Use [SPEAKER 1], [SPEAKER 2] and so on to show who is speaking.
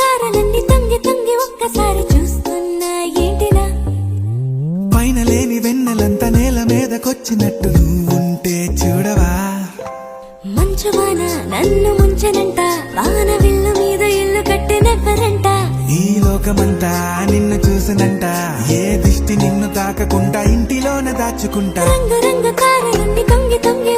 [SPEAKER 1] తారలన్నీ తొంగి తొంగి ఒక్కసారి చూస్తున్నా ఏంటిలా
[SPEAKER 2] పైన లేని వెన్నెలంతా నేల మీదకొచ్చినట్టు నువ్వుంటే చూడవా
[SPEAKER 1] మంచువాన నన్ను ముంచనంట వాన విల్లు మీద ఇల్లు కట్టినెవ్వరంట
[SPEAKER 2] ఈ లోకమంతా నిన్ను చూసినంట ఏ దిష్టి నిన్ను తాకకుండా ఇంటిలోన దాచుకుంటా
[SPEAKER 1] రంగు రంగు తారలన్నీ తొంగి తొంగి